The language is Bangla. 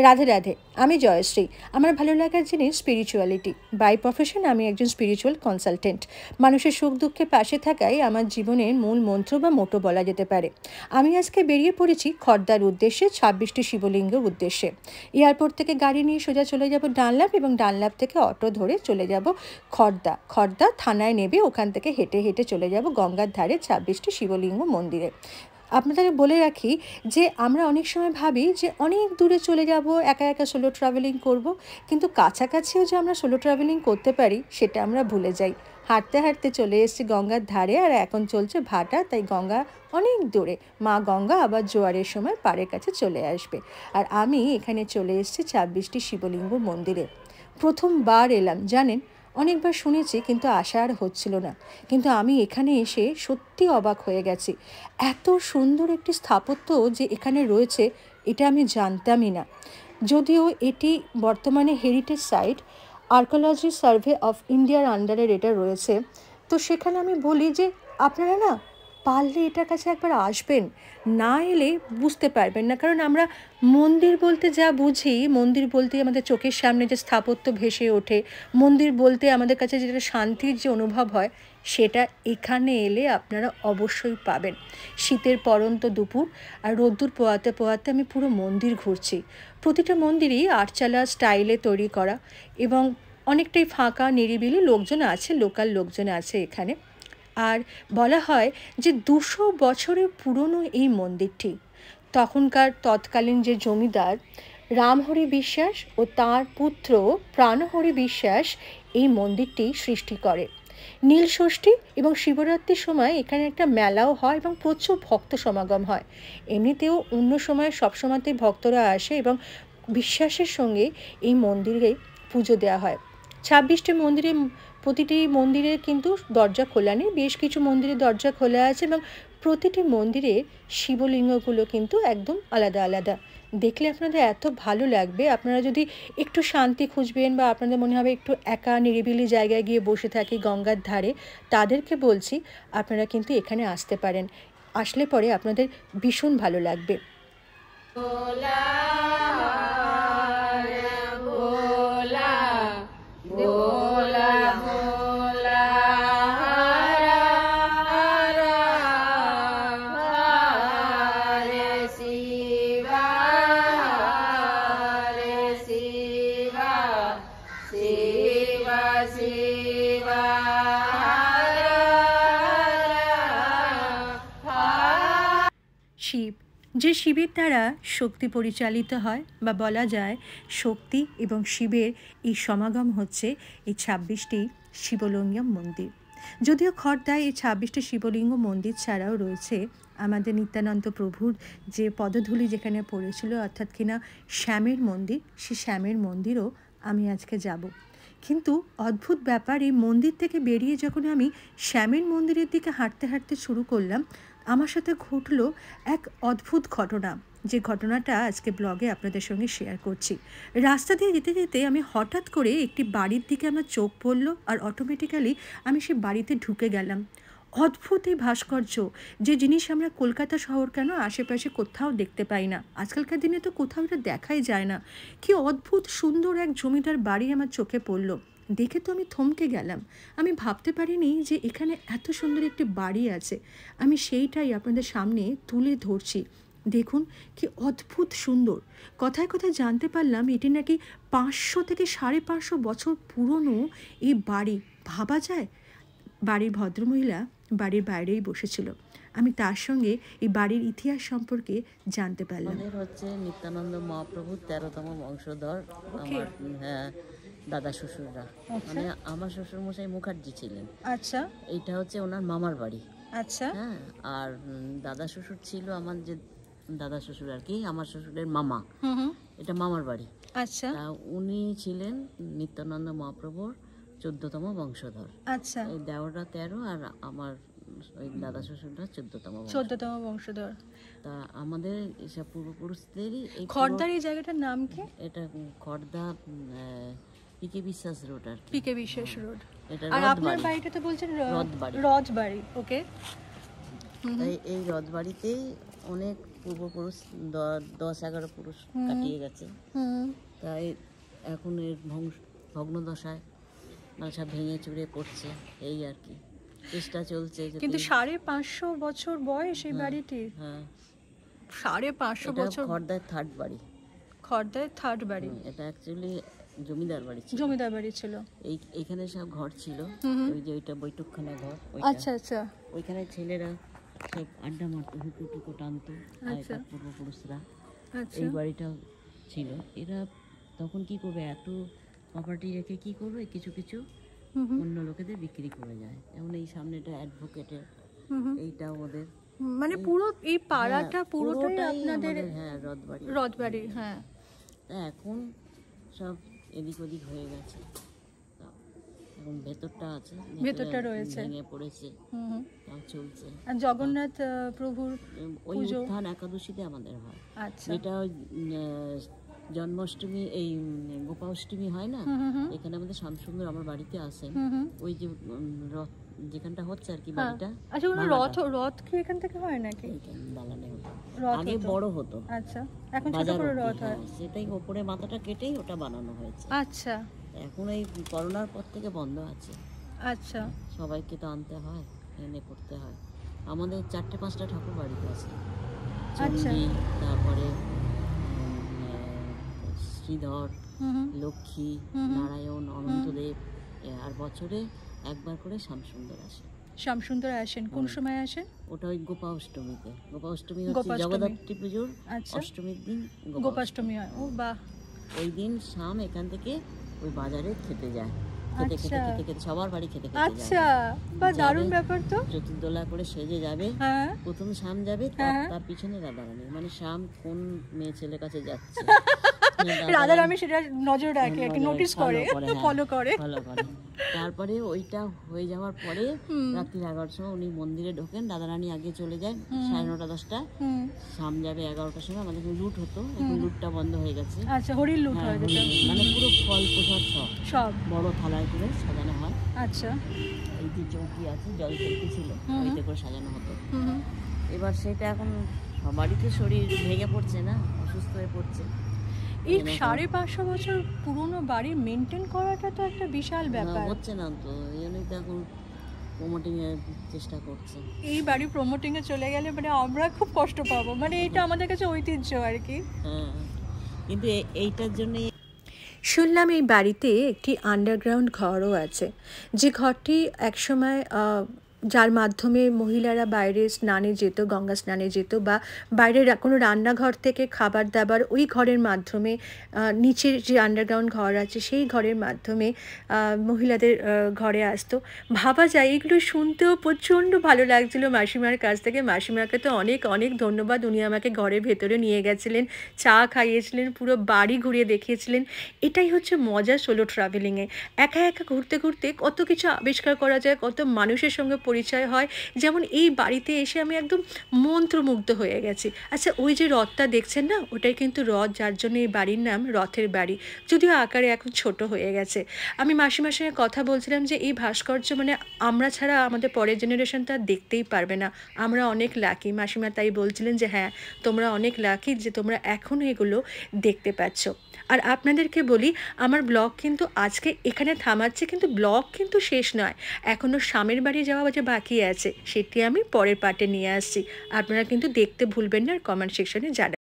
রাধে রাধে। আমি জয়শ্রী। আমার ভালো লাগার জিনিস স্পিরিচুয়ালিটি। বাই প্রফেশন আমি একজন স্পিরিচুয়াল কনসালটেন্ট। মানুষের সুখ দুঃখে পাশে থাকাই আমার জীবনের মূল মন্ত্র বা মোটো বলা যেতে পারে। আমি আজকে বেরিয়ে পড়েছি খর্দার উদ্দেশ্যে, 26টি শিবলিঙ্গের উদ্দেশ্যে। এয়ারপোর্ট থেকে গাড়ি নিয়ে সোজা চলে যাব ডানলাপ, এবং ডানলাপ থেকে অটো ধরে চলে যাব খর্দা। খর্দা থানায় নেবে, ওখান থেকে হেঁটে হেঁটে চলে যাব গঙ্গার ধারে 26টি শিবলিঙ্গ মন্দিরে। আপনাদের বলে রাখি যে আমরা অনেক সময় ভাবি যে অনেক দূরে চলে যাব, একা একা সোলো ট্রাভেলিং করব, কিন্তু কাছাকাছিও যে আমরা সোলো ট্রাভেলিং করতে পারি সেটা আমরা ভুলে যাই। হাঁটতে হাঁটতে চলে এসেছি গঙ্গার ধারে, আর এখন চলছে ভাটা, তাই গঙ্গা অনেক দূরে। মা গঙ্গা আবার জোয়ারের সময় পাড়ের কাছে চলে আসবে। আর আমি এখানে চলে এসেছি 26টি শিবলিঙ্গ মন্দিরে। প্রথমবার এলাম, জানেন, অনেকবার শুনেছি কিন্তু আশা আর হচ্ছিল না। কিন্তু আমি এখানে এসে সত্যি অবাক হয়ে গেছি। এত সুন্দর একটি স্থাপত্য যে এখানে রয়েছে এটা আমি জানতামই না। যদিও এটি বর্তমানে heritage site, archaeology survey of ইন্ডিয়ার আন্ডারের এটা রয়েছে। তো সেখানে আমি বলি যে আপনারা না পারলে এটার কাছে একবার আসবেন, না এলে বুঝতে পারবেন না। কারণ আমরা মন্দির বলতে যা বুঝি, মন্দির বলতে আমাদের চোখের সামনে যে স্থাপত্য ভেসে ওঠে, মন্দির বলতে আমাদের কাছে যেটা শান্তির যে অনুভব হয়, সেটা এখানে এলে আপনারা অবশ্যই পাবেন। শীতের পরন্ত দুপুর আর রোদ্দুর পোয়াতে পোয়াতে আমি পুরো মন্দির ঘুরছি। প্রতিটা মন্দিরই আটচালা স্টাইলে তৈরি করা, এবং অনেকটাই ফাঁকা নিরিবিলি, লোকজন আছে, লোকাল লোকজন আছে এখানে। আর বলা হয় যে 200 বছরের পুরনো এই মন্দিরটি তখনকার তৎকালীন যে জমিদার রামহরি বিশ্বাস ও তার পুত্র প্রাণহরি বিশ্বাস এই মন্দিরটি সৃষ্টি করে। নীলষষ্ঠী এবং শিবরাত্রির সময় এখানে একটা মেলাও হয় এবং প্রচুর ভক্ত সমাগম হয়। এমনিতেও অন্য সময় সবসময়তেই ভক্তরা আসে এবং বিশ্বাসের সঙ্গে এই মন্দিরে পুজো দেওয়া হয়। 26টি মন্দিরে, প্রতিটি মন্দিরে কিন্তু দরজা খোলা নেই, বেশ কিছু মন্দিরে দরজা খোলা আছে, এবং প্রতিটি মন্দিরে শিবলিঙ্গগুলো কিন্তু একদম আলাদা আলাদা। দেখলে আপনাদের এত ভালো লাগবে। আপনারা যদি একটু শান্তি খুঁজবেন বা আপনাদের মনে হবে একটু একা নিরিবিলি জায়গায় গিয়ে বসে থাকি গঙ্গার ধারে, তাদেরকে বলছি আপনারা কিন্তু এখানে আসতে পারেন। আসলে পরে আপনাদের ভীষণ ভালো লাগবে। শিব, যে শিবের দ্বারা শক্তি পরিচালিত হয়, বা বলা যায় শক্তি এবং শিবের এই সমাগম হচ্ছে এই 26টি শিবলিঙ্গম মন্দির। যদিও খর্দায় এই 26টি শিবলিঙ্গ মন্দির ছাড়াও রয়েছে আমাদের নিত্যানন্দ প্রভুর যে পদধূলি যেখানে পড়েছিল, অর্থাৎ কিনা শ্যামের মন্দির, সেই শ্যামের মন্দিরও আমি আজকে যাব। কিন্তু অদ্ভুত ব্যাপার, এই মন্দির থেকে বেরিয়ে যখন আমি শ্যামের মন্দিরের দিকে হাঁটতে হাঁটতে শুরু করলাম, আমার সাথে ঘটলো এক অদ্ভুত ঘটনা, যে ঘটনাটা আজকে ব্লগে আপনাদের সঙ্গে শেয়ার করছি। রাস্তা দিয়ে যেতে যেতে আমি হঠাৎ করে একটি বাড়ির দিকে আমার চোখ পড়ল, আর অটোমেটিক্যালি আমি সেই বাড়িতে ঢুকে গেলাম। অদ্ভুত এই ভাস্কর্য, যে জিনিস আমরা কলকাতা শহর কেন আশেপাশে কোথাও দেখতে পাই না, আজকালকার দিনে তো কোথাও এটা দেখাই যায় না। কি অদ্ভুত সুন্দর এক জমিদার বাড়ি আমার চোখে পড়ল। দেখে তো আমি থমকে গেলাম। আমি ভাবতে পারিনি যে এখানে এত সুন্দর একটি বাড়ি আছে। আমি সেইটাই আপনাদের সামনে তুলে ধরছি। দেখুন কি অদ্ভুত সুন্দর। কথায় কথায় জানতে পারলাম এটি নাকি 500 থেকে 550 বছর পুরনো এই বাড়ি। ভাবা যায়! বাড়ির ভদ্রমহিলা বাড়ির বাইরেই বসেছিল। আমি তার সঙ্গে এই বাড়ির ইতিহাস সম্পর্কে জানতে পারলাম। হচ্ছে নিত্যানন্দ মহাপ্রভুর 13তম বংশধর আমার দাদা শ্বশুররা। মানে আমার শ্বশুর মশাই মুখার্জি ছিলেন। আচ্ছা, এইটা হচ্ছে ওনার মামার বাড়ি। আচ্ছা, হ্যাঁ, আর দাদা শ্বশুর ছিল আমার যে দাদা শ্বশুর আর কি, আমার শ্বশুরের মামা। এটা মামার বাড়ি। আচ্ছা, তা উনি ছিলেন নিত্যানন্দ মহাপ্রভুর 14তম বংশধর। আচ্ছা, এই দেওয়াটা 13 আর আমার ওই দাদা শ্বশুররা 14তম বংশধর। তা আমাদের এসব পূর্বপুরুষদেরই এই খর্দার এই জায়গাটার নাম কি? এটা খর্দা পিকে বিশ্বাস রোড আর কি। পিকে বিশ্বাস রোড। এটা আর আপনার বাড়িটা তো বলছেন রথবাড়ি। ওকে। তাই এই রথবাড়িতেই অনেক পূর্বপুরুষ 10-11 পুরুষ কাটিয়ে গেছে, তাই এখন এর ভগ্নদশায় মানে সব ভেঙে চুরে পড়ছে, এই আর কি চেষ্টা চলছে। কিন্তু 550 বছর বয়স এই বাড়িটির। হ্যাঁ, 550 বছর। খড়দার থার্ড বাড়ি। খড়দার থার্ড বাড়ি। এটা অ্যাকচুয়ালি জমিদার বাড়ি ছিল। জমিদার বাড়ি ছিল। এইখানে সব ঘর ছিল, ওই যে ওইটা বৈঠকখানা ঘর। আচ্ছা আচ্ছা। ওইখানে ছেলেরা সব আড্ডা মারতো, হুটুটুকো টানতো পূর্বপুরুষরা। এই বাড়িটাও ছিল। এরা তখন কি করবে, এত প্রপার্টি রেখে কি করবে, কিছু কিছু অন্য লোকেদের বিক্রি করে যায়। যেমন এই সামনেটা অ্যাডভোকেটের, এইটাও ওদের। মানে পুরো এই পাড়াটা পুরোটাই আপনাদের? হ্যাঁ, রথবাড়ি। রথবাড়ি, হ্যাঁ। এখন সব এদিক ওদিক হয়ে গেছে, এখন ভেতরটা আছে, ভেতরটা রয়েছে, ভেঙে পড়েছে, তাও চলছে। আর জগন্নাথ প্রভুর ওই উত্থান একাদশীতে আমাদের হয়। আচ্ছা। যেটা জন্মাষ্টমী, এই গোপাষ্টমী হয় না, এখানে আমাদের শ্যামসুন্দর আমার বাড়িতে আসেন। ওই যে রথ যেখানটা হচ্ছে আর কি বাড়িটা। আচ্ছা, রথ কি এখান থেকে হয় নাকি? দালানে হতো, আগে বড় হতো। আচ্ছা, এখন ছোট করে রথ হয়। সেটাই ওপরে মাথাটা কেটেই ওটা বানানো হয়েছে। আচ্ছা। এখন এই করোনার পর থেকে বন্ধ আছে। আচ্ছা। সবাইকে তো আনতে হয়, এনে করতে হয়। আমাদের 4-5টা ঠাকুর বাড়িতে আছে। আচ্ছা। তারপরে শ্রীধর, লক্ষ্মী, নারায়ণ, অনন্তদেব, আর বছরে একবার করে শ্যামসুন্দর আসে। শ্যামসুন্দর আসেন কোন সময় আসেন? ওটা ওই গোপাষ্টমীতে। গোপাষ্টমী হচ্ছে জগদ্ধাত্রী পুজোর অষ্টমীর দিন গোপাষ্টমী হয়। ও বাহ। ওই দিন শাম এখান থেকে ওই বাজারে খেতে যায়, খেতে সবার বাড়ি খেতে যায়। আচ্ছা, বা দারুণ ব্যাপার তো। চতুর্দোলা করে সেজে যাবে, প্রথম শাম যাবে, তার পিছনে রাধারানী। মানে শাম কোন মেয়ে ছেলের কাছে যাচ্ছে, রাধারানী সেটা নজর রাখে, নোটিস করে, ফলো করে। তারপরে ওইটা হয়ে যাওয়ার পরে রাত্রি 11টার সময় উনি মন্দিরে ঢোকেন, রাধারানী আগে চলে যায় 9:30-10টা, শাম যাবে 11টার সময়। আমাদের লুট হতো, এখন লুটটা বন্ধ হয়ে গেছে। আচ্ছা, হরির লুট হয় যেটা, মানে পুরো ফল প্রসাদ সব বড় থালায় করে সাজানো হয়। আচ্ছা। এই যে চৌকি আছে, জল চৌকি ছিল, ওইতে করে সাজানো হতো। এবার সেটা এখন সবারই তো শরীর ভেঙে পড়ছে না, অসুস্থ হয়ে পড়ছে। এই 550 বছর পুরনো বাড়ি মেনটেন করাটা তো একটা বিশাল ব্যাপার। হচ্ছে না তো, এই জন্যই তো এখন প্রমোটিং এর চেষ্টা করছে। এই বাড়ি প্রমোটিং এ চলে গেলে মানে আমরা খুব কষ্ট পাবো, মানে এটা আমাদের কাছে ঐতিহ্য আর কি। হ্যাঁ, কিন্তু এইটার জন্য শুনলাম এই বাড়িতে একটি আন্ডারগ্রাউন্ড ঘরও আছে, যে ঘরটি একসময় যার মাধ্যমে মহিলারা বাইরে স্নানে যেত, গঙ্গা স্নানে যেত, বা বাইরের কোনো রান্নাঘর থেকে খাবার দাবার ওই ঘরের মাধ্যমে, নিচের যে আন্ডারগ্রাউন্ড ঘর আছে সেই ঘরের মাধ্যমে মহিলাদের ঘরে আসতো। ভাবা যায়, এগুলো শুনতেও প্রচণ্ড ভালো লাগছিলো মাসিমার কাছ থেকে। মাসিমাকে তো অনেক অনেক ধন্যবাদ, উনি আমাকে ঘরের ভেতরে নিয়ে গেছিলেন, চা খাইয়েছিলেন, পুরো বাড়ি ঘুরিয়ে দেখিয়েছিলেন। এটাই হচ্ছে মজা সোলো ট্রাভেলিংয়ে। একা একা ঘুরতে ঘুরতে কত কিছু আবিষ্কার করা যায়, কত মানুষের সঙ্গে পরিচয় হয়। যেমন এই বাড়িতে এসে আমি একদম মন্ত্রমুগ্ধ হয়ে গেছি। আচ্ছা, ওই যে রথটা দেখছেন না, ওটাই কিন্তু রথ, যার জন্য এই বাড়ির নাম রথের বাড়ি, যদিও আকারে এখন ছোট হয়ে গেছে। আমি মাসিমার সঙ্গে কথা বলছিলাম যে এই ভাস্কর্য মানে আমরা ছাড়া আমাদের পরের জেনারেশন তো আর দেখতেই পারবে না, আমরা অনেক লাকি। মাসিমা তাই বলছিলেন যে হ্যাঁ, তোমরা অনেক লাকি যে তোমরা এখনও এগুলো দেখতে পাচ্ছ। আর আপনাদেরকে বলি, আমার ব্লগ কিন্তু আজকে এখানে থামাচ্ছে, কিন্তু ব্লগ কিন্তু শেষ নয়, এখনও স্বামীর বাড়ি যাওয়া যে বাকি আছে, সেটি আমি পরের পার্টে নিয়ে আসছি। আপনারা কিন্তু দেখতে ভুলবেন না, আর কমেন্ট সেকশনে জানাবেন।